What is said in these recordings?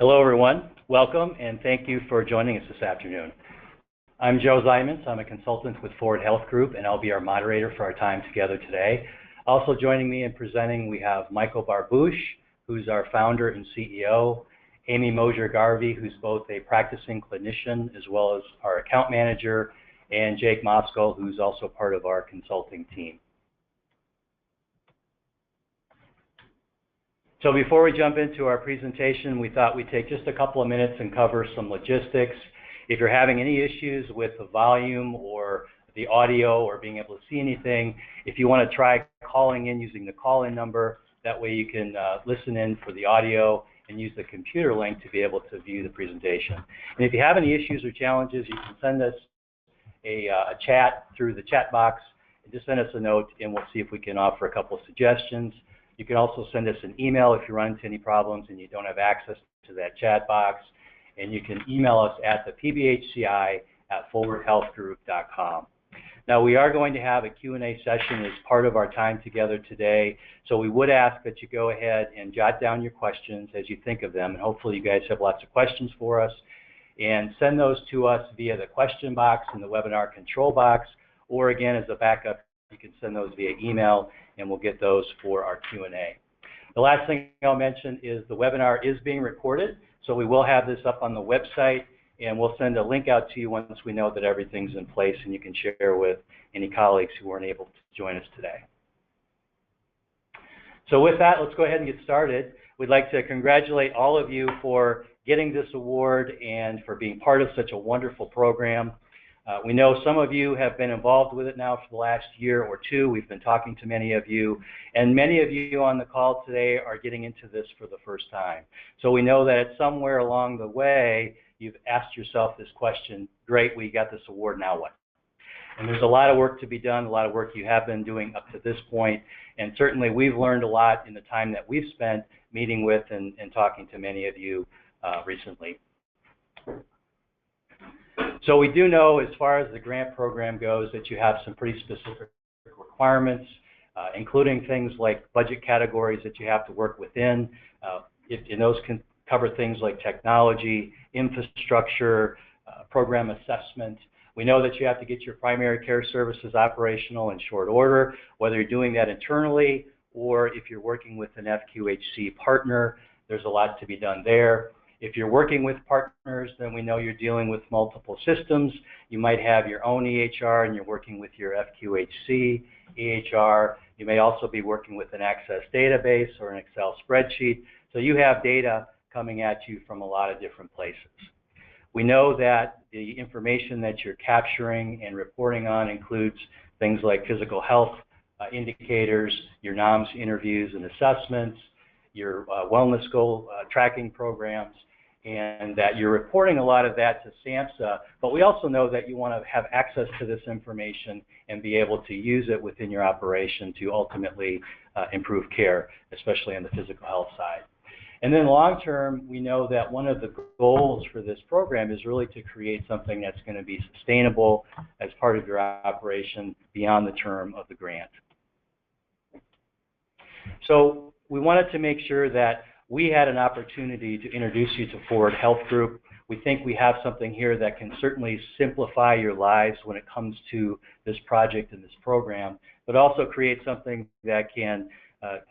Hello everyone, welcome and thank you for joining us this afternoon. I'm Joe Zymans, I'm a consultant with Forward Health Group and I'll be our moderator for our time together today. Also joining me in presenting we have Michael Barbouche, who's our founder and CEO, Amy Mosier-Garvey, who's both a practicing clinician as well as our account manager, and Jake Moskal, who's also part of our consulting team. So before we jump into our presentation, we thought we'd take just a couple of minutes and cover some logistics. If you're having any issues with the volume or the audio or being able to see anything, if you want to try calling in using the call-in number, that way you can listen in for the audio and use the computer link to be able to view the presentation. And if you have any issues or challenges, you can send us a chat through the chat box. And just send us a note and we'll see if we can offer a couple of suggestions. You can also send us an email if you run into any problems and you don't have access to that chat box. And you can email us at the pbhci@forwardhealthgroup.com. Now we are going to have a Q&A session as part of our time together today. So we would ask that you go ahead and jot down your questions as you think of them. And hopefully you guys have lots of questions for us. And send those to us via the question box in the webinar control box. Or again, as a backup, you can send those via email and we'll get those for our Q&A. The last thing I'll mention is the webinar is being recorded, so we will have this up on the website and we'll send a link out to you once we know that everything's in place and you can share with any colleagues who weren't able to join us today. So with that, let's go ahead and get started. We'd like to congratulate all of you for getting this award and for being part of such a wonderful program. We know some of you have been involved with it now for the last year or two. We've been talking to many of you, and many of you on the call today are getting into this for the first time. So we know that somewhere along the way, you've asked yourself this question, great, we got this award, now what? And there's a lot of work to be done, a lot of work you have been doing up to this point, and certainly we've learned a lot in the time that we've spent meeting with and talking to many of you recently. So we do know, as far as the grant program goes, that you have some pretty specific requirements, including things like budget categories that you have to work within. And those can cover things like technology, infrastructure, program assessment. We know that you have to get your primary care services operational in short order, whether you're doing that internally or if you're working with an FQHC partner. There's a lot to be done there. If you're working with partners, then we know you're dealing with multiple systems. You might have your own EHR and you're working with your FQHC EHR. You may also be working with an Access database or an Excel spreadsheet. So you have data coming at you from a lot of different places. We know that the information that you're capturing and reporting on includes things like physical health indicators, your NOMS interviews and assessments, your wellness goal tracking programs, and that you're reporting a lot of that to SAMHSA, but we also know that you want to have access to this information and be able to use it within your operation to ultimately improve care, especially on the physical health side. And then long term, we know that one of the goals for this program is really to create something that's going to be sustainable as part of your operation beyond the term of the grant. So we wanted to make sure that we had an opportunity to introduce you to Forward Health Group. We think we have something here that can certainly simplify your lives when it comes to this project and this program, but also create something that can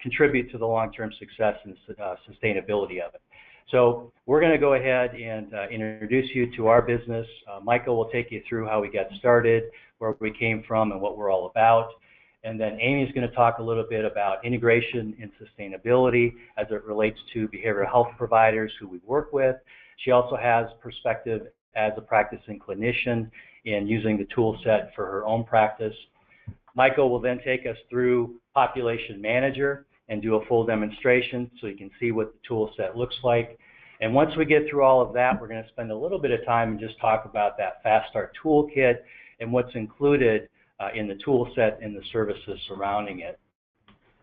contribute to the long-term success and sustainability of it. So we're going to go ahead and introduce you to our business. Michael will take you through how we got started, where we came from, and what we're all about. And then Amy's going to talk a little bit about integration and sustainability as it relates to behavioral health providers who we work with. She also has perspective as a practicing clinician in using the tool set for her own practice. Michael will then take us through PopulationManager and do a full demonstration so you can see what the tool set looks like. And once we get through all of that, we're going to spend a little bit of time and just talk about that Fast Start Toolkit and what's included in the tool set and the services surrounding it.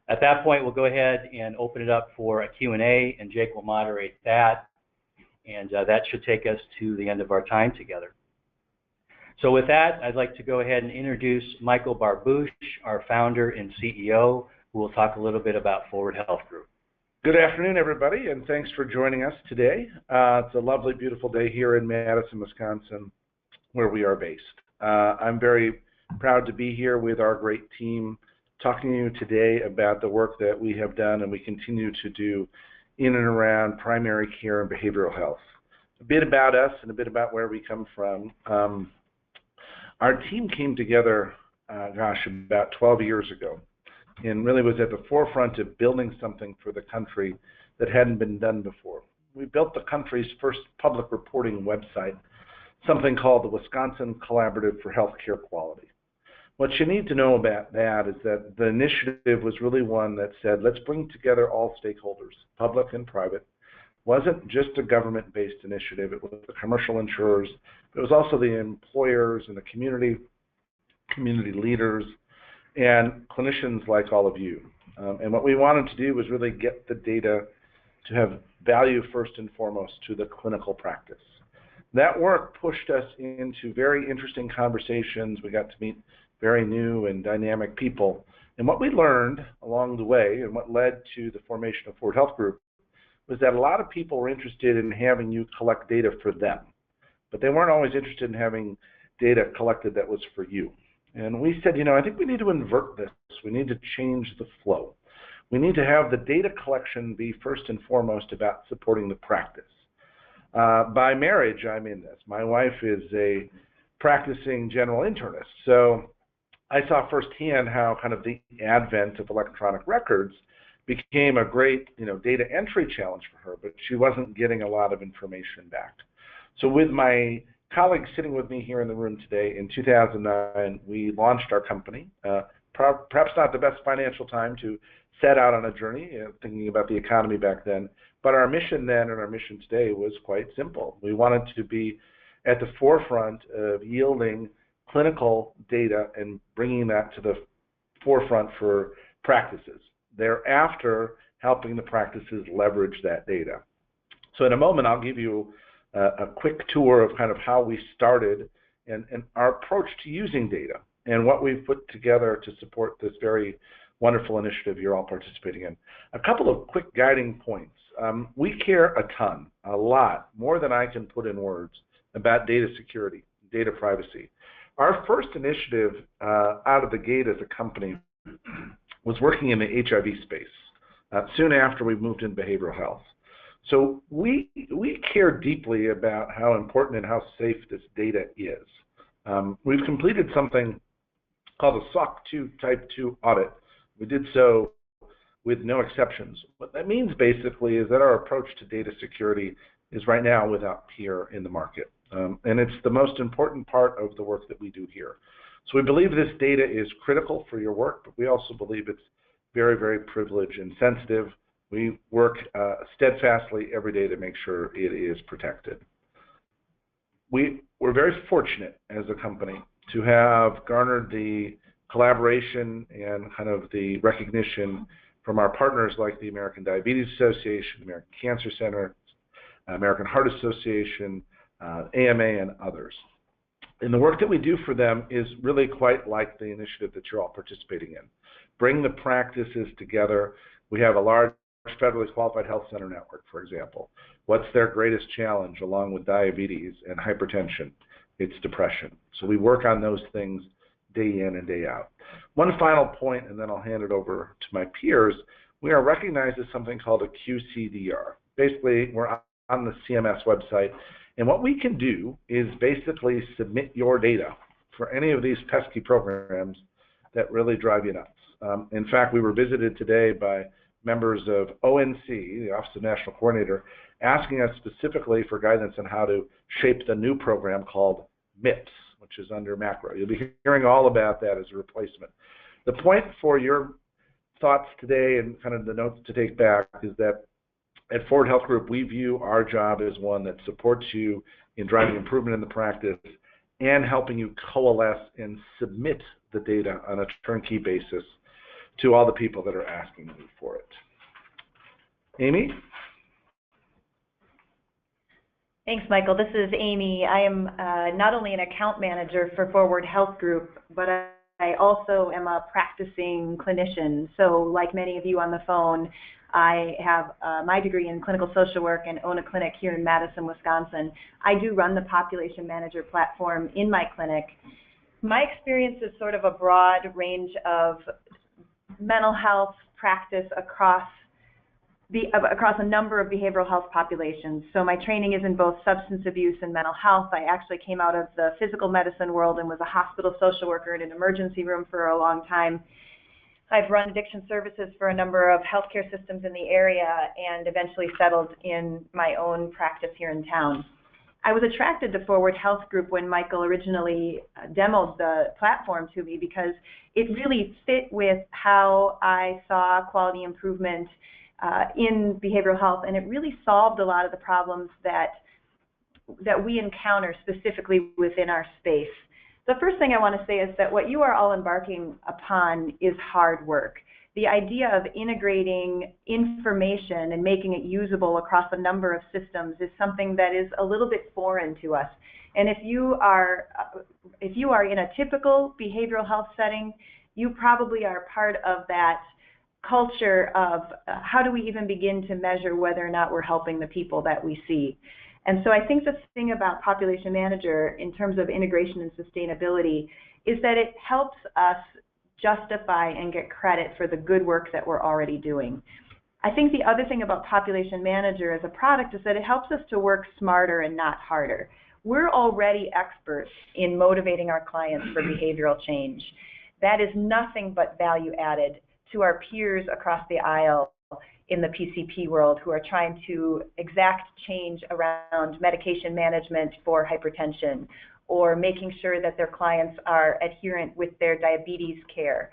At that point, we'll go ahead and open it up for a Q&A, and Jake will moderate that. And that should take us to the end of our time together. So with that, I'd like to go ahead and introduce Michael Barbouche, our founder and CEO, who will talk a little bit about Forward Health Group. Good afternoon, everybody, and thanks for joining us today. It's a lovely, beautiful day here in Madison, Wisconsin, where we are based. I'm very proud to be here with our great team, talking to you today about the work that we have done and we continue to do in and around primary care and behavioral health. A bit about us and a bit about where we come from. Our team came together, about 12 years ago, and really was at the forefront of building something for the country that hadn't been done before. We built the country's first public reporting website, something called the Wisconsin Collaborative for Healthcare Quality. What you need to know about that is that the initiative was really one that said, let's bring together all stakeholders, public and private. It wasn't just a government-based initiative, it was the commercial insurers, but it was also the employers and the community leaders, and clinicians like all of you. And what we wanted to do was really get the data to have value first and foremost to the clinical practice. That work pushed us into very interesting conversations. We got to meet very new and dynamic people. And what we learned along the way, and what led to the formation of Forward Health Group, was that a lot of people were interested in having you collect data for them, but they weren't always interested in having data collected that was for you. And we said, I think we need to invert this. We need to change the flow. We need to have the data collection be first and foremost about supporting the practice. By marriage, I'm in this. My wife is a practicing general internist, so I saw firsthand how kind of the advent of electronic records became a great, data entry challenge for her, but she wasn't getting a lot of information back. So with my colleagues sitting with me here in the room today, in 2009, we launched our company. Perhaps not the best financial time to set out on a journey, thinking about the economy back then, but our mission then and our mission today was quite simple. We wanted to be at the forefront of yielding clinical data and bringing that to the forefront for practices. Thereafter, helping the practices leverage that data. So in a moment, I'll give you a quick tour of kind of how we started and our approach to using data and what we've put together to support this very wonderful initiative you're all participating in. A couple of quick guiding points. We care a ton, a lot, more than I can put in words, about data security, data privacy. Our first initiative out of the gate as a company was working in the HIV space, soon after we moved into behavioral health. So we care deeply about how important and how safe this data is. We've completed something called a SOC 2 Type 2 audit. We did so with no exceptions. What that means basically is that our approach to data security is right now without peer in the market. And it's the most important part of the work that we do here. So we believe this data is critical for your work, but we also believe it's very, very privileged and sensitive. We work steadfastly every day to make sure it is protected. We're very fortunate as a company to have garnered the collaboration and kind of the recognition from our partners like the American Diabetes Association, American Cancer Center, American Heart Association, AMA, and others. And the work that we do for them is really quite like the initiative that you're all participating in. Bring the practices together. We have a large federally qualified health center network, for example. What's their greatest challenge along with diabetes and hypertension? It's depression. So we work on those things day in and day out. One final point, and then I'll hand it over to my peers. We are recognized as something called a QCDR. Basically, we're on the CMS website, and what we can do is basically submit your data for any of these pesky programs that really drive you nuts. In fact, we were visited today by members of ONC, the Office of National Coordinator, asking us specifically for guidance on how to shape the new program called MIPS, which is under macro. You'll be hearing all about that as a replacement. The point for your thoughts today and kind of the notes to take back is that at Forward Health Group, we view our job as one that supports you in driving improvement in the practice and helping you coalesce and submit the data on a turnkey basis to all the people that are asking you for it. Amy? Thanks, Michael. This is Amy. I am not only an account manager for Forward Health Group, but I also am a practicing clinician. So like many of you on the phone, I have my degree in clinical social work and own a clinic here in Madison, Wisconsin. I do run the Population Manager platform in my clinic. My experience is sort of a broad range of mental health practice across a number of behavioral health populations. So my training is in both substance abuse and mental health. I actually came out of the physical medicine world and was a hospital social worker in an emergency room for a long time. I've run addiction services for a number of healthcare systems in the area and eventually settled in my own practice here in town. I was attracted to Forward Health Group when Michael originally demoed the platform to me because it really fit with how I saw quality improvement in behavioral health, and it really solved a lot of the problems that we encounter specifically within our space. The first thing I want to say is that what you are all embarking upon is hard work. The idea of integrating information and making it usable across a number of systems is something that is a little bit foreign to us. And if you are in a typical behavioral health setting, you probably are part of that culture of how do we even begin to measure whether or not we're helping the people that we see. And so I think the thing about Population Manager in terms of integration and sustainability is that it helps us justify and get credit for the good work that we're already doing. I think the other thing about Population Manager as a product is that it helps us to work smarter and not harder. We're already experts in motivating our clients for behavioral change. That is nothing but value added to our peers across the aisle in the PCP world who are trying to exact change around medication management for hypertension or making sure that their clients are adherent with their diabetes care.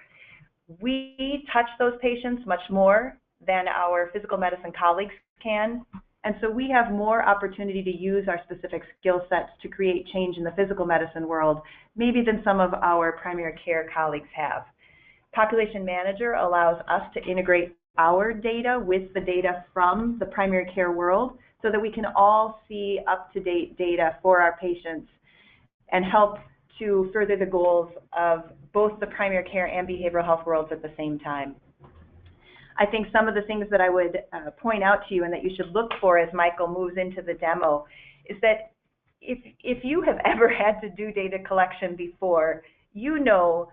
We touch those patients much more than our physical medicine colleagues can, and so we have more opportunity to use our specific skill sets to create change in the physical medicine world, maybe than some of our primary care colleagues have. Population Manager allows us to integrate our data with the data from the primary care world so that we can all see up-to-date data for our patients and help to further the goals of both the primary care and behavioral health worlds at the same time. I think some of the things that I would point out to you and that you should look for as Michael moves into the demo is that if you have ever had to do data collection before, you know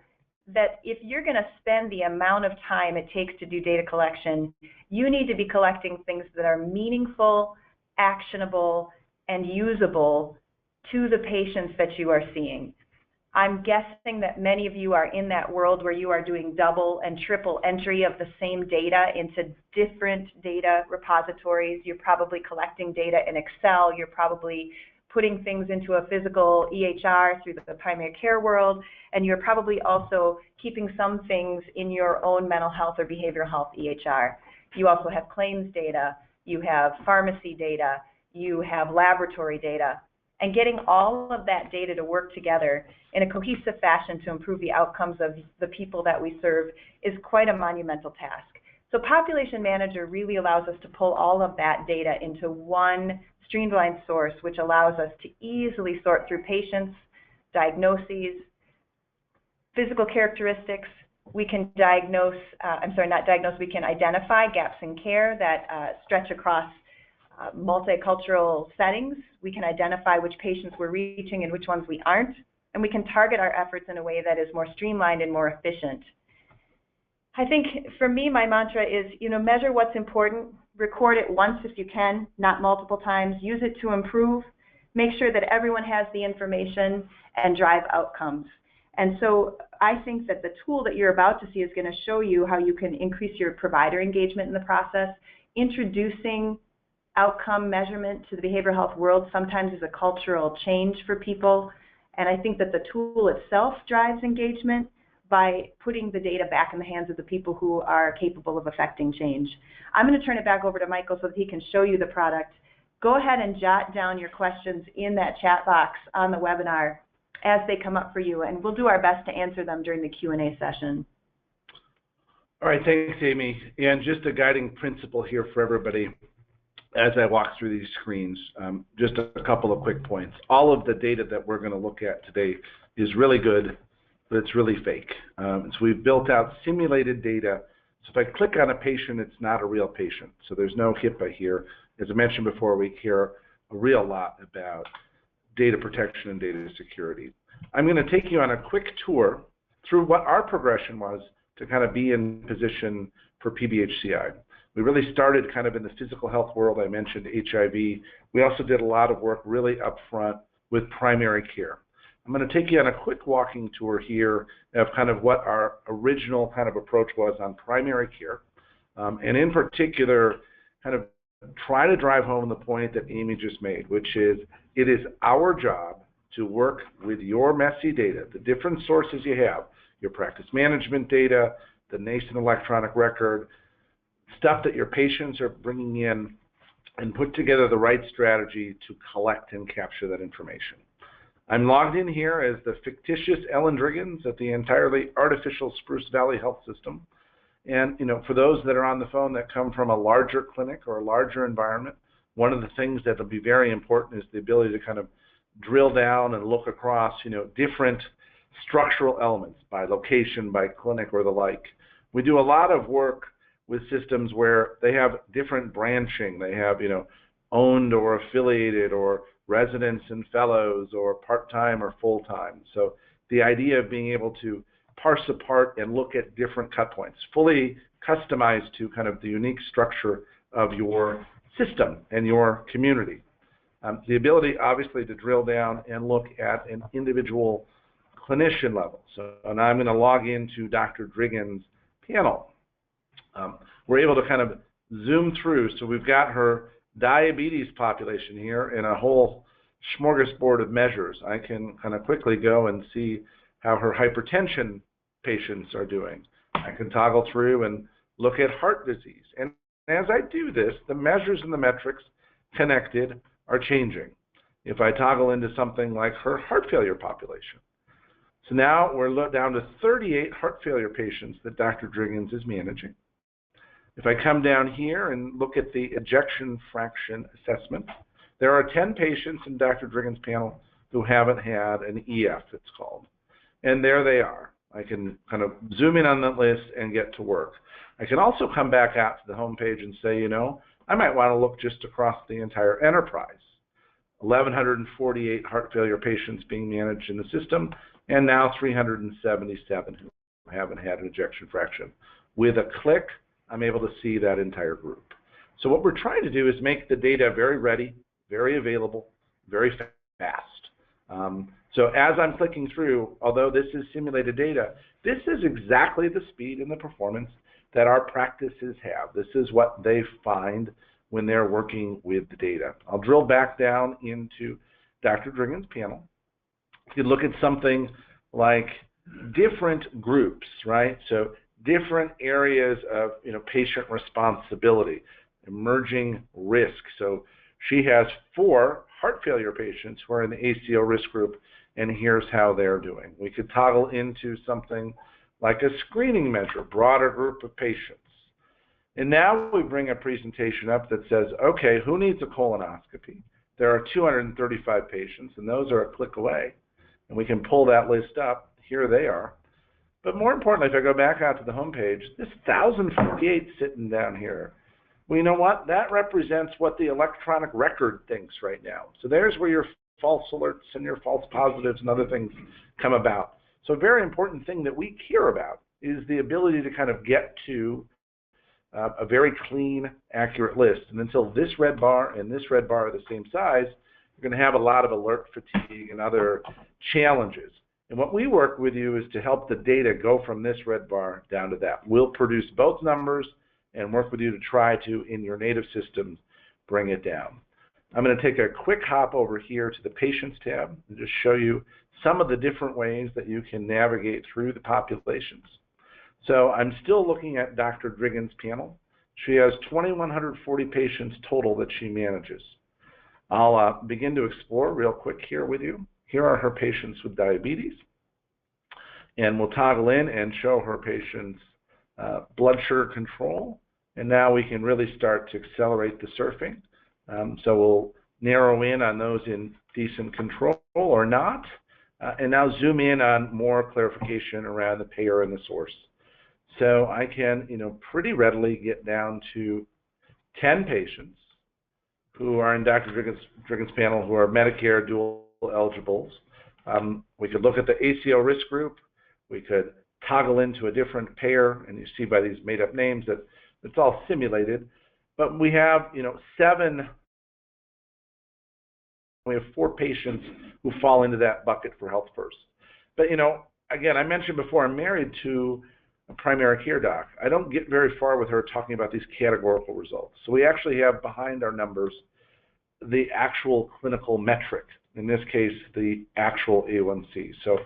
that if you're going to spend the amount of time it takes to do data collection, you need to be collecting things that are meaningful, actionable, and usable to the patients that you are seeing. I'm guessing that many of you are in that world where you are doing double and triple entry of the same data into different data repositories. You're probably collecting data in Excel. You're probably putting things into a physical EHR through the primary care world, and you're probably also keeping some things in your own mental health or behavioral health EHR. You also have claims data, you have pharmacy data, you have laboratory data, and getting all of that data to work together in a cohesive fashion to improve the outcomes of the people that we serve is quite a monumental task. So Population Manager really allows us to pull all of that data into one streamlined source, which allows us to easily sort through patients, diagnoses, physical characteristics. We can we can identify gaps in care that stretch across multicultural settings. We can identify which patients we're reaching and which ones we aren't, and we can target our efforts in a way that is more streamlined and more efficient. I think for me, my mantra is, measure what's important, record it once if you can, not multiple times, use it to improve, make sure that everyone has the information, and drive outcomes. And so I think that the tool that you're about to see is going to show you how you can increase your provider engagement in the process. Introducing outcome measurement to the behavioral health world sometimes is a cultural change for people, and I think that the tool itself drives engagement by putting the data back in the hands of the people who are capable of affecting change. I'm going to turn it back over to Michael so that he can show you the product. Go ahead and jot down your questions in that chat box on the webinar as they come up for you, and we'll do our best to answer them during the Q&A session. All right, thanks, Amy. And just a guiding principle here for everybody as I walk through these screens, just a couple of quick points. All of the data that we're going to look at today is really good. but it's really fake. So we've built out simulated data. So if I click on a patient, it's not a real patient. So there's no HIPAA here. As I mentioned before, we care a real lot about data protection and data security. I'm going to take you on a quick tour through what our progression was to kind of be in position for PBHCI. We really started kind of in the physical health world. I mentioned HIV. We also did a lot of work really up front with primary care. I'm going to take you on a quick walking tour here of kind of what our original kind of approach was on primary care, and in particular, kind of try to drive home the point that Amy just made, which is it is our job to work with your messy data, the different sources you have, your practice management data, the nascent electronic record, stuff that your patients are bringing in, and put together the right strategy to collect and capture that information. I'm logged in here as the fictitious Ellen Driggins at the entirely artificial Spruce Valley Health System. And for those that are on the phone that come from a larger clinic or a larger environment, one of the things that will be very important is the ability to kind of drill down and look across, different structural elements by location, by clinic, or the like. We do a lot of work with systems where they have different branching. They have, owned or affiliated or residents and fellows or part-time or full-time. So the idea of being able to parse apart and look at different cut points, fully customized to kind of the unique structure of your system and your community. The ability, obviously, to drill down and look at an individual clinician level. So now I'm going to log into Dr. Driggins' panel. We're able to kind of zoom through. So we've got her diabetes population here in a whole smorgasbord of measures. I can kind of quickly go and see how her hypertension patients are doing. I can toggle through and look at heart disease. And as I do this, the measures and the metrics connected are changing. If I toggle into something like her heart failure population. So now we're down to 38 heart failure patients that Dr. Driggins is managing. If I come down here and look at the ejection fraction assessment, there are 10 patients in Dr. Driggins' panel who haven't had an EF, it's called. And there they are. I can kind of zoom in on that list and get to work. I can also come back out to the home page and say, I might want to look just across the entire enterprise. 1,148 heart failure patients being managed in the system, and now 377 who haven't had an ejection fraction. With a click, I'm able to see that entire group. So what we're trying to do is make the data very ready, very available, very fast. So as I'm clicking through, although this is simulated data, this is exactly the speed and the performance that our practices have. This is what they find when they're working with the data. I'll drill back down into Dr. Driggins' panel. You can look at something like different groups, right? So different areas of patient responsibility, emerging risk. So she has 4 heart failure patients who are in the ACO risk group, and here's how they're doing. We could toggle into something like a screening measure, broader group of patients. And now we bring a presentation up that says, okay, who needs a colonoscopy? There are 235 patients, and those are a click away. And we can pull that list up. Here they are. But more importantly, if I go back out to the home page, this 1,048 sitting down here, well, you know what? That represents what the electronic record thinks right now. So there's where your false alerts and your false positives and other things come about. So a very important thing that we care about is the ability to kind of get to a very clean, accurate list. And until this red bar and this red bar are the same size, you're going to have a lot of alert fatigue and other challenges. And what we work with you is to help the data go from this red bar down to that. We'll produce both numbers and work with you to try to, in your native systems, bring it down. I'm going to take a quick hop over here to the Patients tab and just show you some of the different ways that you can navigate through the populations. So I'm still looking at Dr. Driggins' panel. She has 2,140 patients total that she manages. I'll begin to explore real quick here with you. Here are her patients with diabetes. And we'll toggle in and show her patients blood sugar control. And now we can really start to accelerate the surfing. So we'll narrow in on those in decent control or not. and now zoom in on more clarification around the payer and the source. So I can, pretty readily get down to 10 patients who are in Dr. Driggan's panel who are Medicare dual eligibles. We could look at the ACO risk group. We could toggle into a different payer, and you see by these made-up names that it's all simulated. But we have, 4 patients who fall into that bucket for Health First. But, again, I mentioned before, I'm married to a primary care doc. I don't get very far with her talking about these categorical results. So we actually have behind our numbers the actual clinical metric, in this case, the actual A1C. So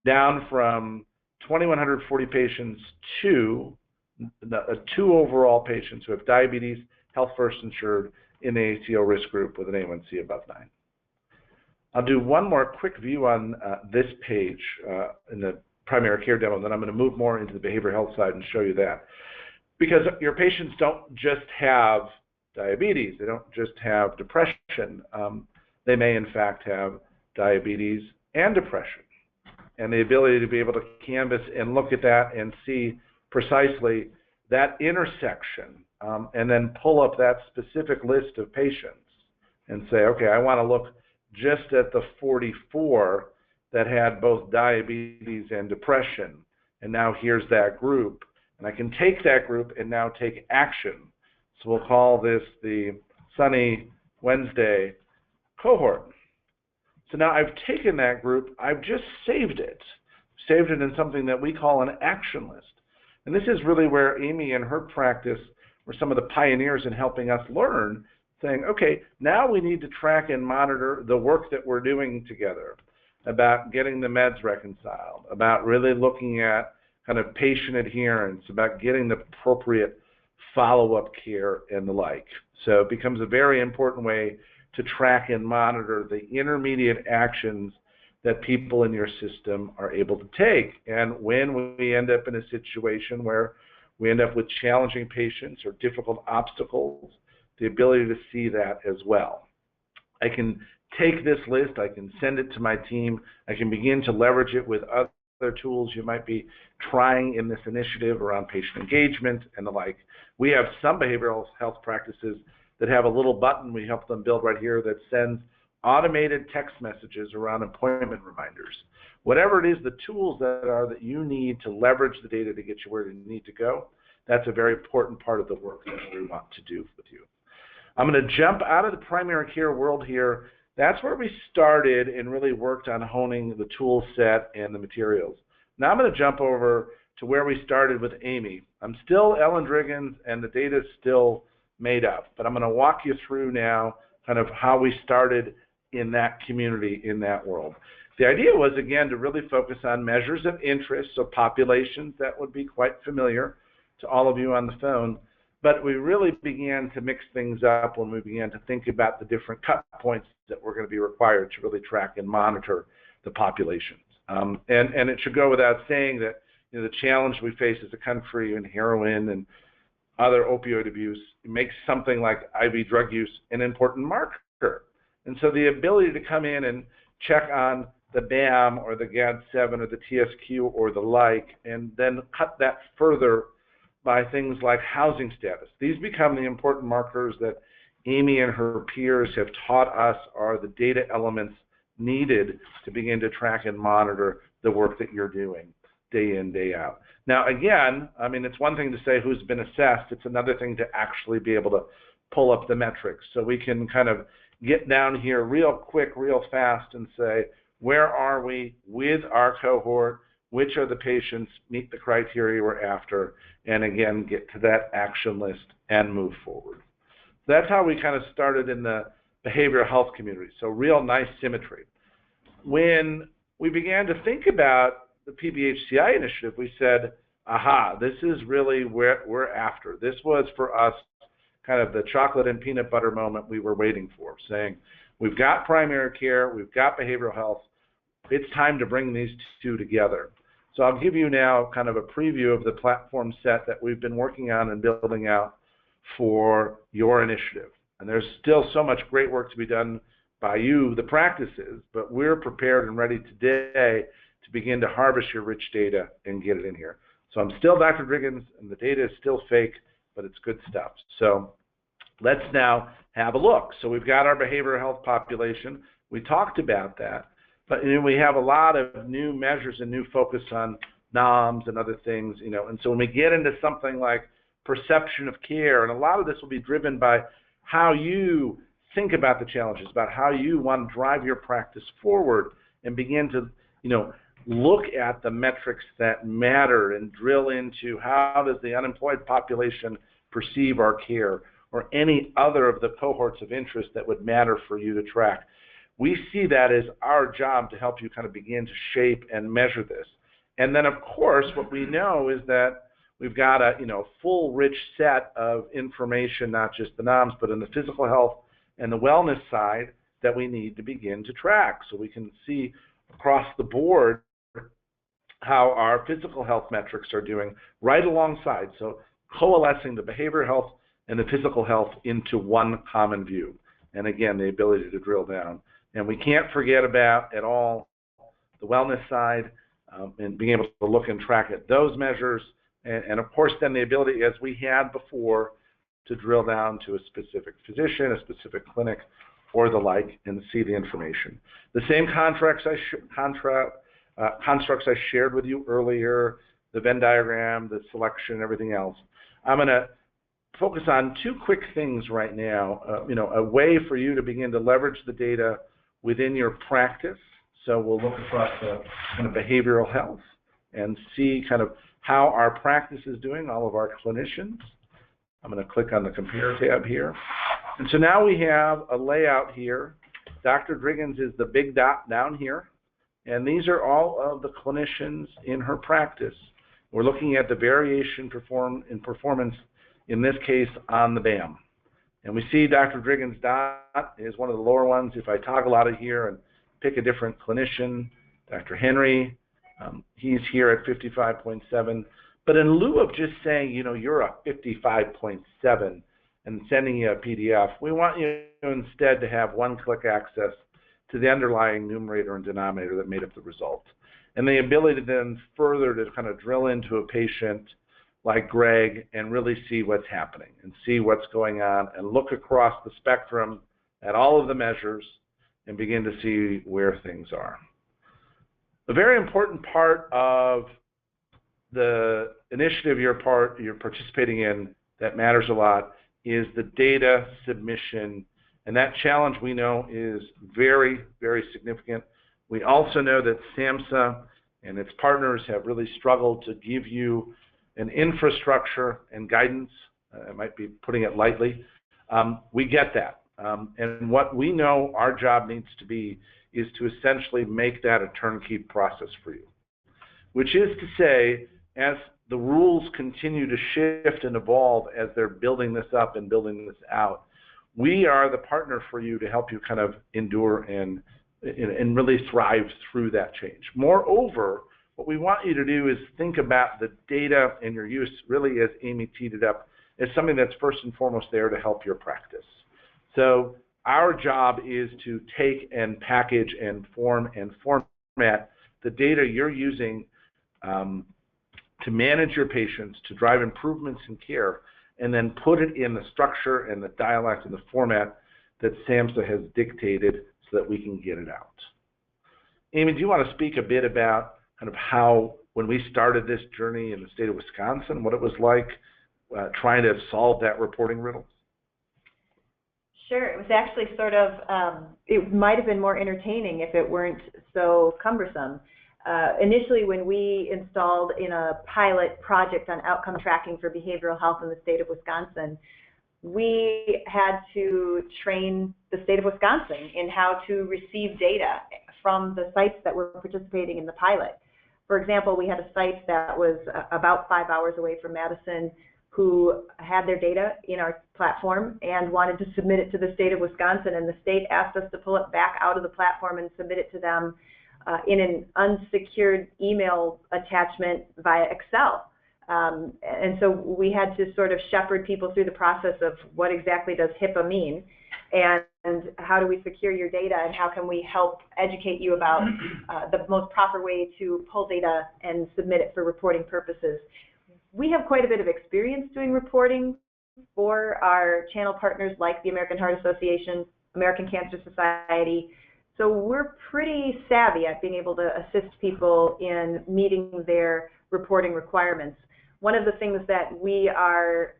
down from 2,140 patients to 2 overall patients who have diabetes, Health First insured in the ACO risk group with an A1C above 9. I'll do one more quick view on this page in the primary care demo, then I'm going to move more into the behavioral health side and show you that. Because your patients don't just have diabetes, they don't just have depression, they may in fact have diabetes and depression. And the ability to be able to canvas and look at that and see precisely that intersection, and then pull up that specific list of patients and say, okay, I want to look just at the 44 that had both diabetes and depression, and now here's that group. And I can take that group and now take action. So we'll call this the Sunny Wednesday cohort. So now I've taken that group, I've just saved it in something that we call an action list. And this is really where Amy and her practice were some of the pioneers in helping us learn, saying, okay, now we need to track and monitor the work that we're doing together about getting the meds reconciled, about really looking at kind of patient adherence, about getting the appropriate follow-up care and the like. So it becomes a very important way to track and monitor the intermediate actions that people in your system are able to take. And when we end up in a situation where we end up with challenging patients or difficult obstacles, the ability to see that as well. I can take this list, I can send it to my team, I can begin to leverage it with other tools you might be trying in this initiative around patient engagement and the like. We have some behavioral health practices that have a little button we help them build right here that sends automated text messages around appointment reminders. Whatever it is, the tools that you need to leverage the data to get you where you need to go, that's a very important part of the work that we want to do with you. I'm going to jump out of the primary care world here. That's where we started and really worked on honing the tool set and the materials. Now I'm going to jump over to where we started with Amy. I'm still Ellen Driggans and the data is still made up, but I'm going to walk you through now kind of how we started in that community, in that world. The idea was, again, to really focus on measures of interest, so populations that would be quite familiar to all of you on the phone. But we really began to mix things up when we began to think about the different cut points that were going to be required to really track and monitor the populations. And it should go without saying that the challenge we face as a country in heroin and other opioid abuse makes something like IV drug use an important marker. And so the ability to come in and check on the BAM or the GAD-7 or the TSQ or the like, and then cut that further by things like housing status. These become the important markers that Amy and her peers have taught us are the data elements needed to begin to track and monitor the work that you're doing day in, day out. Now, again, I mean, it's one thing to say who's been assessed. It's another thing to actually be able to pull up the metrics. So we can kind of get down here real quick, real fast and say, where are we with our cohort? Which of the patients meet the criteria we're after? And again, get to that action list and move forward. That's how we kind of started in the behavioral health community. So real nice symmetry. When we began to think about the PBHCI initiative, we said, aha, this is really where we're after. This was for us kind of the chocolate and peanut butter moment we were waiting for, saying, we've got primary care, we've got behavioral health, it's time to bring these two together. So I'll give you now kind of a preview of the platform set that we've been working on and building out for your initiative. And there's still so much great work to be done by you, the practices, but we're prepared and ready today to begin to harvest your rich data and get it in here. So I'm still Dr. Driggins, and the data is still fake, but it's good stuff. So let's now have a look. So we've got our behavioral health population. We talked about that, but we have a lot of new measures and new focus on NOMs and other things, and so when we get into something like perception of care, and a lot of this will be driven by how you think about the challenges, about how you want to drive your practice forward and begin to, look at the metrics that matter and drill into how does the unemployed population perceive our care, or any other of the cohorts of interest that would matter for you to track. We see that as our job to help you kind of begin to shape and measure this. And then, of course, what we know is that we've got a full, rich set of information, not just the NOMs, but in the physical health and the wellness side that we need to begin to track, so we can see across the board how our physical health metrics are doing right alongside. So coalescing the behavioral health and the physical health into one common view. And again, the ability to drill down. And we can't forget about at all the wellness side, and being able to look and track at those measures. And of course, then the ability, as we had before, to drill down to a specific physician, a specific clinic, or the like, and see the information. The same constructs I shared with you earlier, the Venn diagram, the selection, everything else. I'm going to focus on two quick things right now, a way for you to begin to leverage the data within your practice. So we'll look across the kind of behavioral health and see kind of how our practice is doing, all of our clinicians. I'm going to click on the Compare tab here. And so now we have a layout here. Dr. Driggins is the big dot down here. And these are all of the clinicians in her practice. We're looking at the variation in performance, in this case, on the BAM. And we see Dr. Driggins' dot is one of the lower ones. If I toggle out of here and pick a different clinician, Dr. Henry, he's here at 55.7. But in lieu of just saying, you're a 55.7 and sending you a PDF, we want you instead to have one-click access to the underlying numerator and denominator that made up the result. And the ability to then further to kind of drill into a patient like Greg and really see what's happening and see what's going on and look across the spectrum at all of the measures and begin to see where things are. A very important part of the initiative you're participating in that matters a lot is the data submission. And that challenge we know is very, very significant. We also know that SAMHSA and its partners have really struggled to give you an infrastructure and guidance. I might be putting it lightly. We get that. And what we know our job needs to be is to essentially make that a turnkey process for you, which is to say, as the rules continue to shift and evolve as they're building this up and building this out, we are the partner for you to help you kind of endure and really thrive through that change. Moreover, what we want you to do is think about the data and your use really, as Amy teed it up, as something that's first and foremost there to help your practice. So our job is to take and package and form and format the data you're using to manage your patients, to drive improvements in care, and then put it in the structure and the dialect and the format that SAMHSA has dictated so that we can get it out. Amy, do you want to speak a bit about kind of how, when we started this journey in the state of Wisconsin, what it was like trying to solve that reporting riddle? Sure. It was actually sort of, it might have been more entertaining if it weren't so cumbersome. Initially, when we installed in a pilot project on outcome tracking for behavioral health in the state of Wisconsin, we had to train the state of Wisconsin in how to receive data from the sites that were participating in the pilot. For example, we had a site that was about 5 hours away from Madison who had their data in our platform and wanted to submit it to the state of Wisconsin, and the state asked us to pull it back out of the platform and submit it to them in an unsecured email attachment via Excel. And so we had to sort of shepherd people through the process of what exactly does HIPAA mean. and how do we secure your data, and how can we help educate you about the most proper way to pull data and submit it for reporting purposes. We have quite a bit of experience doing reporting for our channel partners like the American Heart Association, American Cancer Society. So we're pretty savvy at being able to assist people in meeting their reporting requirements. One of the things that we are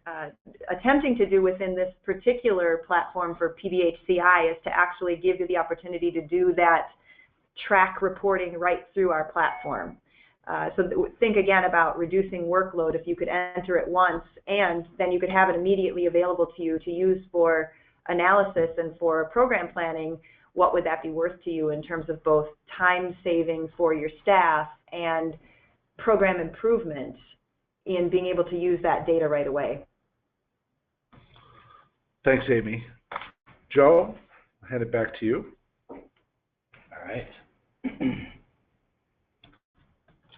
attempting to do within this particular platform for PBHCI is to actually give you the opportunity to do that track reporting right through our platform. So think again about reducing workload. If you could enter it once, and then you could have it immediately available to you to use for analysis and for program planning, what would that be worth to you in terms of both time saving for your staff and program improvement in being able to use that data right away? Thanks, Amy. Joe, I'll hand it back to you. All right.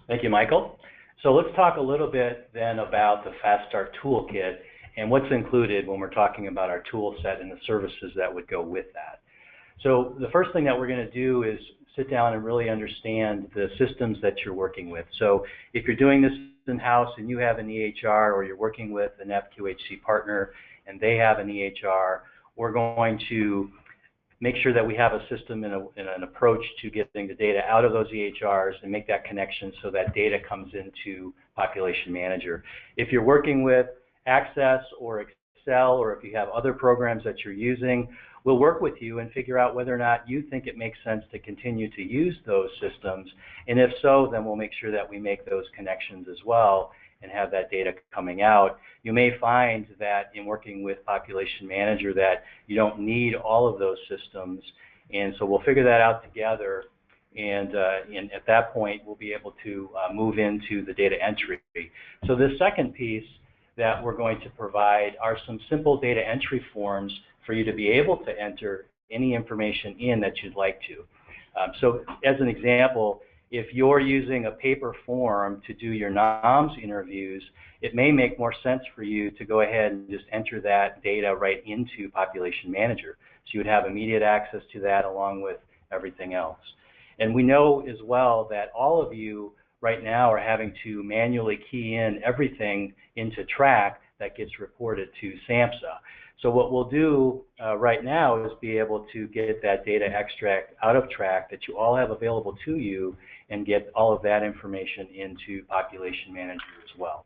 Thank you, Michael. So let's talk a little bit then about the Fast Start Toolkit and what's included when we're talking about our tool set and the services that would go with that. So the first thing that we're going to do is sit down and really understand the systems that you're working with. So if you're doing this in-house and you have an EHR, or you're working with an FQHC partner and they have an EHR, we're going to make sure that we have a system and an approach to getting the data out of those EHRs and make that connection so that data comes into PopulationManager. If you're working with Access or Excel, or if you have other programs that you're using, we'll work with you and figure out whether or not you think it makes sense to continue to use those systems. And if so, then we'll make sure that we make those connections as well and have that data coming out. You may find that in working with PopulationManager that you don't need all of those systems, and so we'll figure that out together, and at that point we'll be able to move into the data entry. So the second piece that we're going to provide are some simple data entry forms for you to be able to enter any information in that you'd like to. So as an example, if you're using a paper form to do your NOMS interviews, it may make more sense for you to go ahead and just enter that data right into PopulationManager. So you would have immediate access to that along with everything else. And we know as well that all of you right now are having to manually key in everything into track that gets reported to SAMHSA. So what we'll do right now is be able to get that data extract out of track that you all have available to you and get all of that information into PopulationManager as well.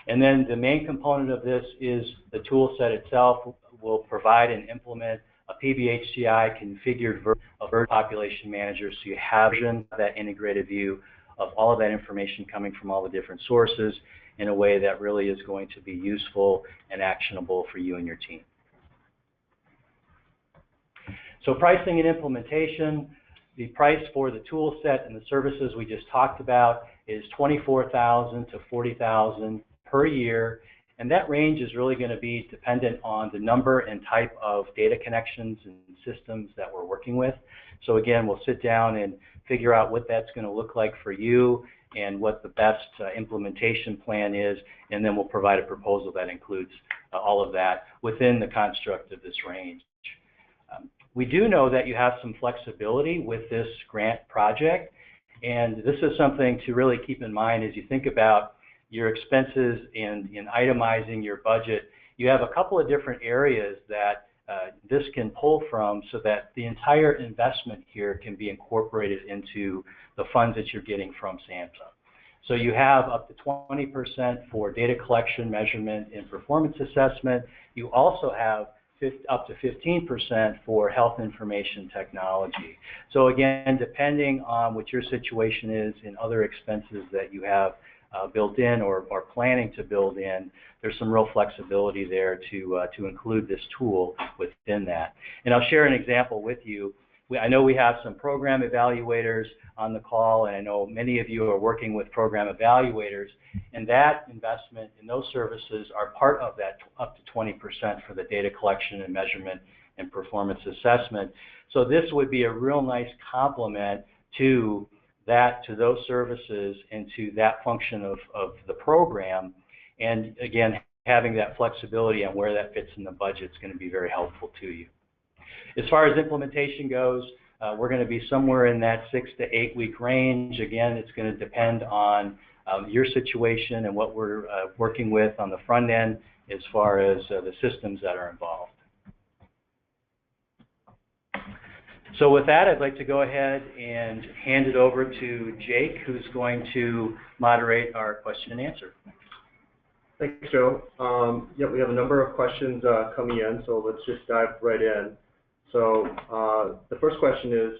And then the main component of this is the tool set itself. Will provide and implement a PBHCI configured version of PopulationManager, so you have that integrated view of all of that information coming from all the different sources in a way that really is going to be useful and actionable for you and your team. So pricing and implementation, the price for the tool set and the services we just talked about is $24,000 to $40,000 per year, and that range is really going to be dependent on the number and type of data connections and systems that we're working with. So again, we'll sit down and figure out what that's going to look like for you and what the best implementation plan is, and then we'll provide a proposal that includes all of that within the construct of this range. We do know that you have some flexibility with this grant project, and this is something to really keep in mind as you think about your expenses and in itemizing your budget. You have a couple of different areas that this can pull from so that the entire investment here can be incorporated into the funds that you're getting from SAMHSA. So you have up to 20% for data collection, measurement, and performance assessment. You also have up to 15% for health information technology. So again, depending on what your situation is and other expenses that you have built in or planning to build in, there's some real flexibility there to include this tool within that. And I'll share an example with you. I know we have some program evaluators on the call, and I know many of you are working with program evaluators, and that investment in those services are part of that up to 20% for the data collection and measurement and performance assessment. So this would be a real nice complement to those services and to that function of the program. And again, having that flexibility on where that fits in the budget is going to be very helpful to you. As far as implementation goes, we're going to be somewhere in that 6 to 8 week range. Again, it's going to depend on your situation and what we're working with on the front end as far as the systems that are involved. So with that, I'd like to go ahead and hand it over to Jake, who's going to moderate our question and answer. Thanks, Joe. Yeah, we have a number of questions coming in, so let's just dive right in. So the first question is,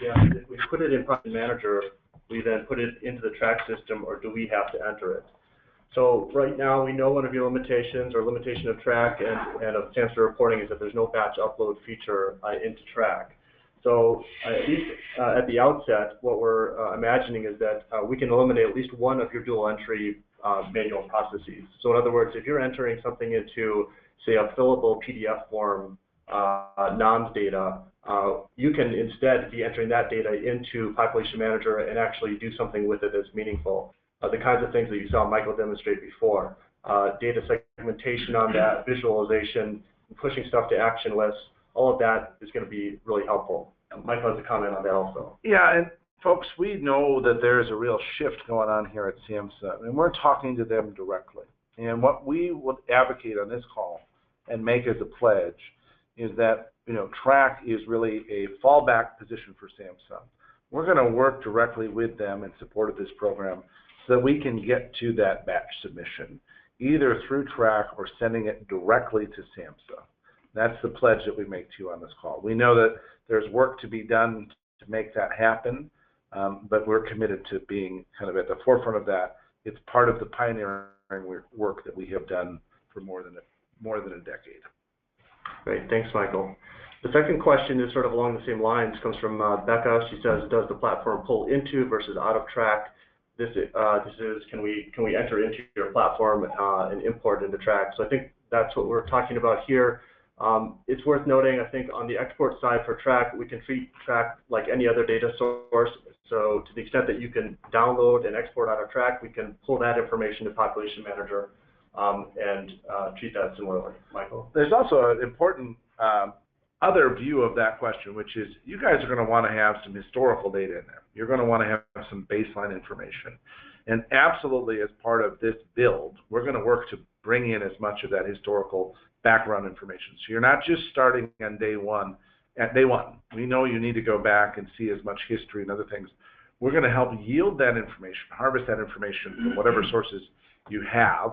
if we put it in PopulationManager, we then put it into the track system, or do we have to enter it? So right now, we know one of your limitations or limitation of track and of SAMHSA reporting is that there's no batch upload feature into track. So at least at the outset, what we're imagining is that we can eliminate at least one of your dual entry manual processes. So in other words, if you're entering something into, say, a fillable PDF form, NOMS data, you can instead be entering that data into PopulationManager and actually do something with it that's meaningful. The kinds of things that you saw Michael demonstrate before, data segmentation on that, visualization, pushing stuff to action lists, all of that is going to be really helpful. Michael has a comment on that also. Yeah, and folks, we know that there's a real shift going on here at SAMHSA, and we're talking to them directly. And what we would advocate on this call and make as a pledge is that, track is really a fallback position for SAMHSA. We're going to work directly with them in support of this program so that we can get to that batch submission, either through track or sending it directly to SAMHSA. That's the pledge that we make to you on this call. We know that there's work to be done to make that happen, but we're committed to being kind of at the forefront of that. It's part of the pioneering work that we have done for more than a decade. Great, thanks, Michael. The second question is sort of along the same lines, comes from Becca. She says, does the platform pull into versus out of track? This is, can we enter into your platform and import into track? So I think that's what we're talking about here. It's worth noting, I think, on the export side for track, we can treat track like any other data source. So to the extent that you can download and export out of track, we can pull that information to PopulationManager and treat that similarly. Michael? There's also an important other view of that question, which is you guys are going to want to have some historical data in there. You're going to want to have some baseline information. And absolutely, as part of this build, we're going to work to bring in as much of that historical background information. So you're not just starting on day one. At day one, we know you need to go back and see as much history and other things. We're going to help yield that information, harvest that information from whatever sources you have,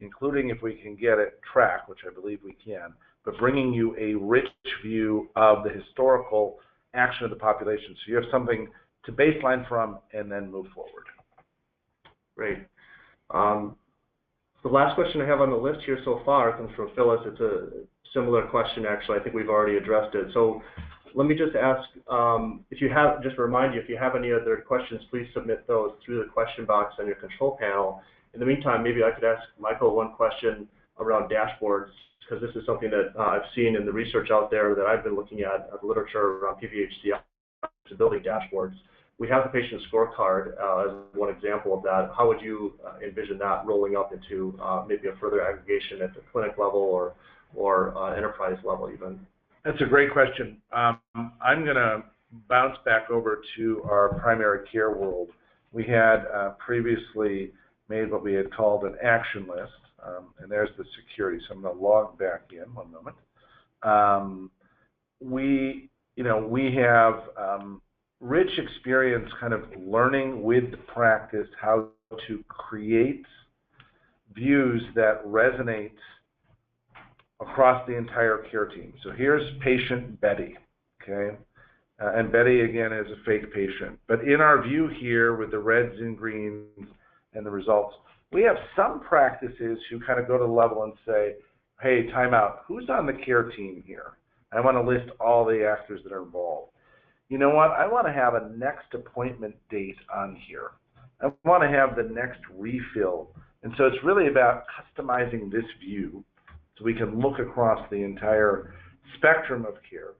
including if we can get it track, which I believe we can, but bringing you a rich view of the historical action of the population. So you have something to baseline from and then move forward. Great. The last question I have on the list here so far comes from Phyllis. It's a similar question, actually. I think we've already addressed it. So let me just ask, just remind you, if you have any other questions, please submit those through the question box on your control panel. In the meantime, maybe I could ask Michael one question around dashboards, because this is something that I've seen in the research out there that I've been looking at, the literature around PBHCI to building dashboards. We have the patient scorecard as one example of that. How would you envision that rolling up into maybe a further aggregation at the clinic level or enterprise level even? That's a great question. I'm going to bounce back over to our primary care world. We had previously made what we had called an action list, and there's the security. So I'm going to log back in one moment. We have rich experience kind of learning with the practice how to create views that resonate across the entire care team. So here's patient Betty, okay? And Betty, again, is a fake patient. But in our view here with the reds and greens and the results, we have some practices who kind of go to the level and say, hey, time out, who's on the care team here? I want to list all the actors that are involved. You know what? I want to have a next appointment date on here. I want to have the next refill. And so it's really about customizing this view so we can look across the entire spectrum of care.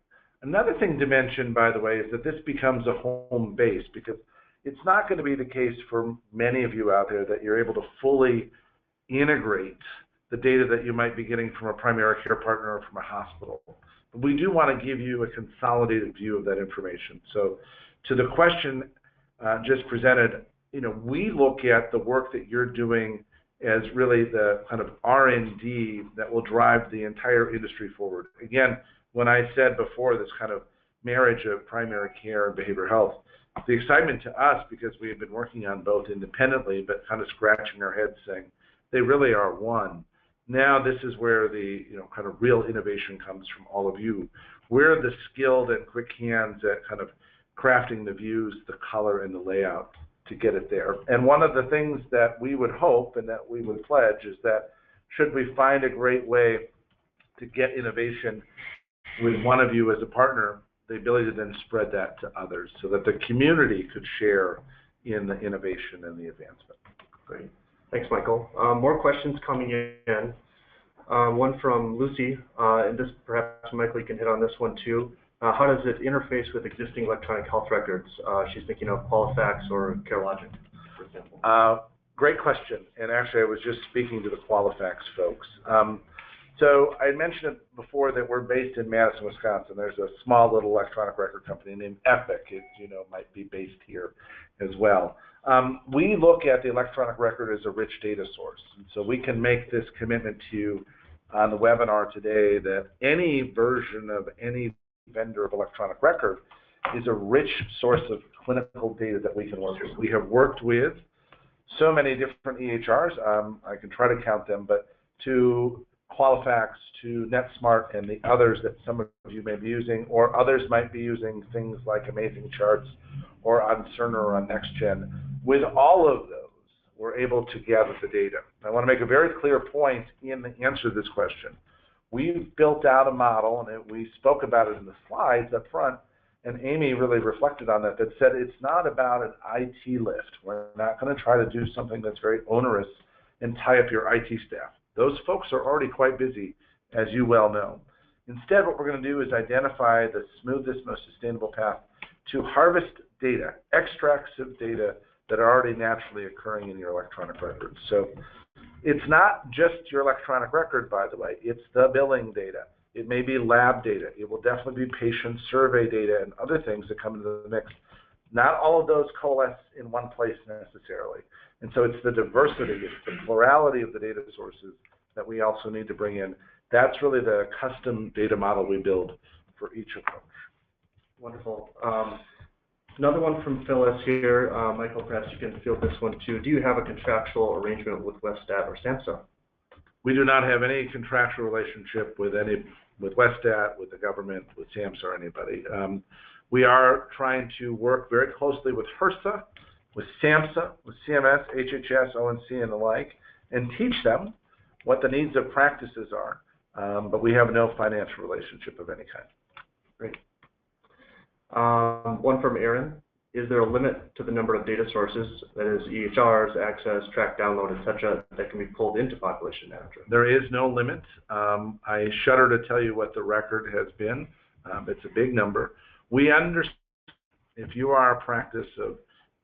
Another thing to mention, by the way, is that this becomes a home base, because it's not going to be the case for many of you out there that you're able to fully integrate the data that you might be getting from a primary care partner or from a hospital. But we do want to give you a consolidated view of that information. So to the question just presented, we look at the work that you're doing as really the kind of R&D that will drive the entire industry forward. Again, when I said before this kind of marriage of primary care and behavioral health, the excitement to us, because we have been working on both independently, but kind of scratching our heads saying, they really are one. Now this is where the kind of real innovation comes from all of you. We're the skilled and quick hands at kind of crafting the views, the color, and the layout to get it there. And one of the things that we would hope and that we would pledge is that should we find a great way to get innovation with one of you as a partner, the ability to then spread that to others so that the community could share in the innovation and the advancement. Great. Thanks, Michael. More questions coming in. One from Lucy, and this perhaps Michael, you can hit on this one too. How does it interface with existing electronic health records? She's thinking of Qualifax or CareLogic, for example. Great question, and actually I was just speaking to the Qualifax folks. So I mentioned it before that we're based in Madison, Wisconsin. There's a small little electronic record company named Epic. It might be based here as well. We look at the electronic record as a rich data source, and so we can make this commitment to you on the webinar today that any version of any vendor of electronic record is a rich source of clinical data that we can work with. We have worked with so many different EHRs, I can try to count them, but to Qualifax, to NetSmart, and the others that some of you may be using, or others might be using things like Amazing Charts or on Cerner or on NextGen. With all of those, we're able to gather the data. I want to make a very clear point in the answer to this question. We've built out a model, and we spoke about it in the slides up front, and Amy really reflected on that said it's not about an IT lift. We're not going to try to do something that's very onerous and tie up your IT staff. Those folks are already quite busy, as you well know. Instead, what we're going to do is identify the smoothest, most sustainable path to harvest data, extracts of data that are already naturally occurring in your electronic records. So it's not just your electronic record, by the way. It's the billing data. It may be lab data. It will definitely be patient survey data and other things that come into the mix. Not all of those coalesce in one place necessarily. And so it's the diversity, it's the plurality of the data sources that we also need to bring in. That's really the custom data model we build for each approach. Wonderful. Another one from Phyllis here. Michael, perhaps you can field this one too. Do you have a contractual arrangement with Westat or SAMHSA? We do not have any contractual relationship with Westat, with the government, with SAMHSA, or anybody. We are trying to work very closely with HRSA, with SAMHSA, with CMS, HHS, ONC, and the like, and teach them what the needs of practices are. But we have no financial relationship of any kind. Great. One from Aaron. Is there a limit to the number of data sources, that is EHRs, access, track, download, etc., that can be pulled into PopulationManager? There is no limit. I shudder to tell you what the record has been. It's a big number. We understand if you are a practice of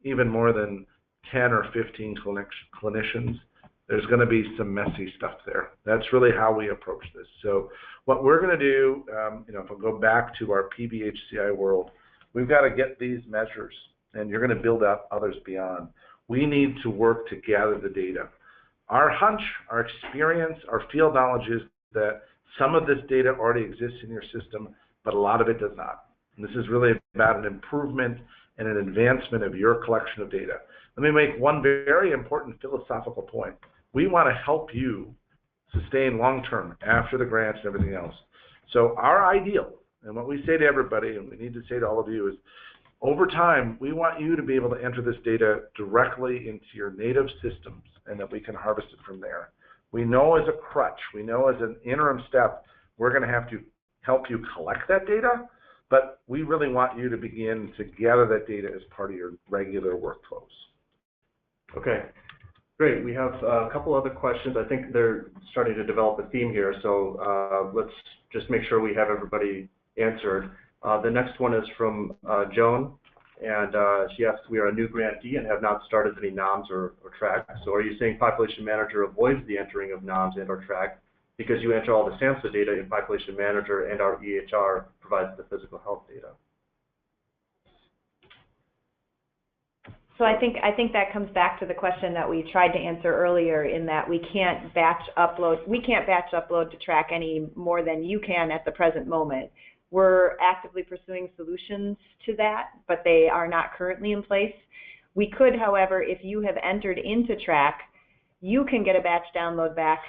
even more than 10 or 15 clinicians, there's going to be some messy stuff there. That's really how we approach this. So what we're going to do, if I go back to our PBHCI world, we've got to get these measures, and you're going to build out others beyond. We need to work to gather the data. Our hunch, our experience, our field knowledge is that some of this data already exists in your system, but a lot of it does not. And this is really about an improvement and an advancement of your collection of data. Let me make one very important philosophical point. We want to help you sustain long-term after the grants and everything else. So our ideal, and what we say to everybody, and we need to say to all of you, is over time, we want you to be able to enter this data directly into your native systems and that we can harvest it from there. We know as a crutch, we know as an interim step, we're going to have to help you collect that data, but we really want you to begin to gather that data as part of your regular workflows. Okay. Great. We have a couple other questions. I think they're starting to develop a theme here, so let's just make sure we have everybody answered. The next one is from Joan. And she asks, we are a new grantee and have not started any NOMs or TRAC. So are you saying Population Manager avoids the entering of NOMs and or TRAC because you enter all the SAMHSA data in Population Manager and our EHR provides the physical health data? So I think that comes back to the question that we tried to answer earlier, in that we can't batch upload. We can't batch upload to TRAC any more than you can at the present moment. We're actively pursuing solutions to that, but they are not currently in place. We could, however, if you have entered into TRAC, you can get a batch download back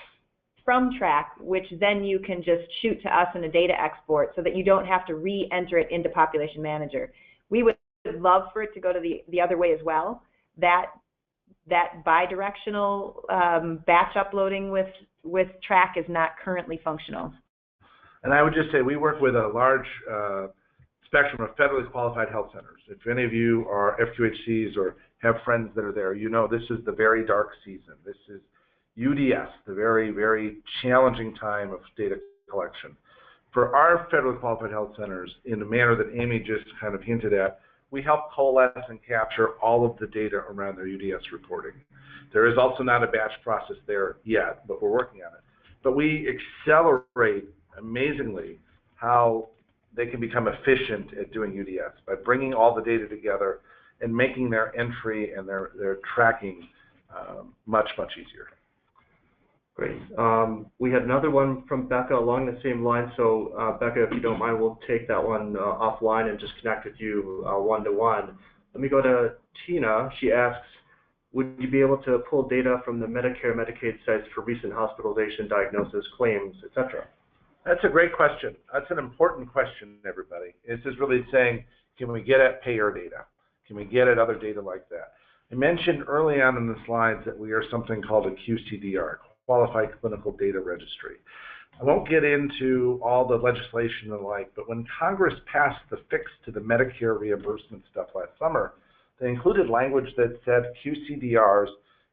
from TRAC, which then you can just shoot to us in a data export so that you don't have to re-enter it into Population Manager. We would love for it to go to the other way as well. That bi-directional batch uploading with TRAC is not currently functional. And I would just say we work with a large spectrum of federally qualified health centers. If any of you are FQHCs or have friends that are there, you know this is the very dark season. This is UDS, the very, very challenging time of data collection. For our federally qualified health centers, in the manner that Amy just kind of hinted at, we help coalesce and capture all of the data around their UDS reporting. There is also not a batch process there yet, but we're working on it. But we accelerate amazingly how they can become efficient at doing UDS by bringing all the data together and making their entry and their tracking much, much easier. Great. We had another one from Becca along the same line. So Becca, if you don't mind, we'll take that one offline and just connect with you one-to-one. Let me go to Tina. She asks, would you be able to pull data from the Medicare, Medicaid sites for recent hospitalization, diagnosis, claims, etc.? That's a great question. That's an important question, everybody. This is really saying, can we get at payer data? Can we get at other data like that? I mentioned early on in the slides that we are something called a QCDR, Qualified Clinical Data Registry. I won't get into all the legislation and the like, but when Congress passed the fix to the Medicare reimbursement stuff last summer, they included language that said QCDRs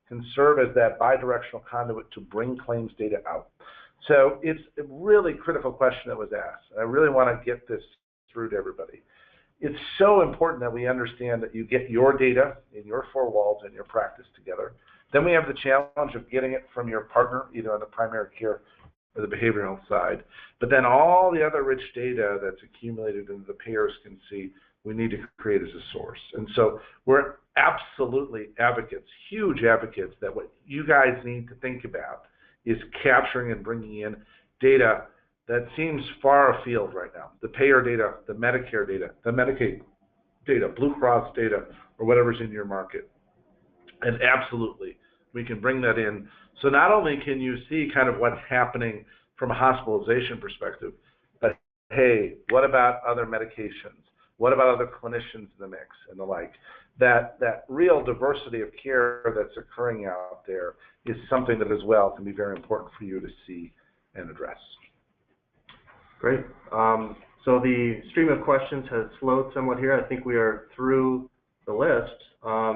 can serve as that bidirectional conduit to bring claims data out. So it's a really critical question that was asked. I really want to get this through to everybody. It's so important that we understand that you get your data in your four walls and your practice together. Then we have the challenge of getting it from your partner, either on the primary care or the behavioral health side. But then all the other rich data that's accumulated and the payers can see, we need to create as a source. And so we're absolutely advocates, huge advocates, that what you guys need to think about is capturing and bringing in data that seems far afield right now. The payer data, the Medicare data, the Medicaid data, Blue Cross data, or whatever's in your market. And absolutely, we can bring that in. So not only can you see kind of what's happening from a hospitalization perspective, but hey, what about other medications? What about other clinicians in the mix and the like? That real diversity of care that's occurring out there is something that as well can be very important for you to see and address. Great. So the stream of questions has slowed somewhat here. I think we are through the list.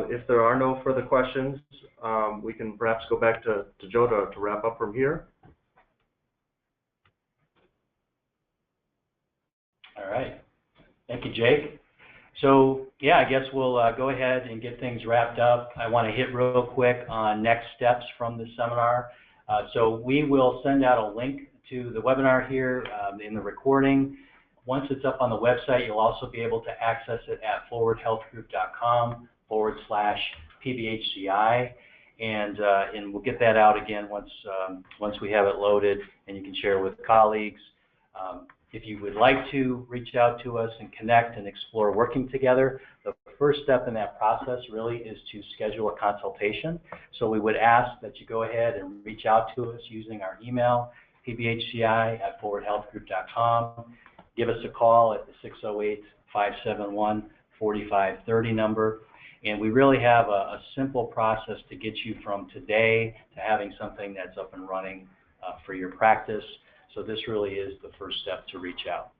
If there are no further questions, we can perhaps go back to Joe to wrap up from here. All right. Thank you, Jake. So, yeah, I guess we'll go ahead and get things wrapped up. I want to hit real quick on next steps from the seminar. So we will send out a link to the webinar here in the recording. Once it's up on the website, you'll also be able to access it at forwardhealthgroup.com/PBHCI, and we'll get that out again once we have it loaded, and you can share with colleagues. If you would like to reach out to us and connect and explore working together, the first step in that process really is to schedule a consultation. So we would ask that you go ahead and reach out to us using our email, pbhci@forwardhealthgroup.com. Give us a call at the 608-571-4530 number. And we really have a simple process to get you from today to having something that's up and running for your practice. So this really is the first step to reach out.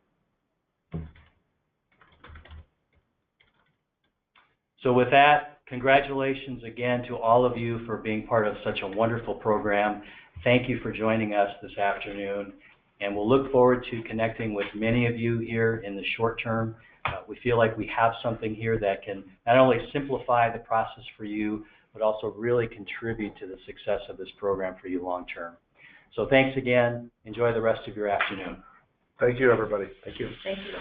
So with that, congratulations again to all of you for being part of such a wonderful program. Thank you for joining us this afternoon, and we'll look forward to connecting with many of you here in the short term We feel like we have something here that can not only simplify the process for you, but also really contribute to the success of this program for you long term. So thanks again. Enjoy the rest of your afternoon. Thank you, everybody. Thank you. Thank you.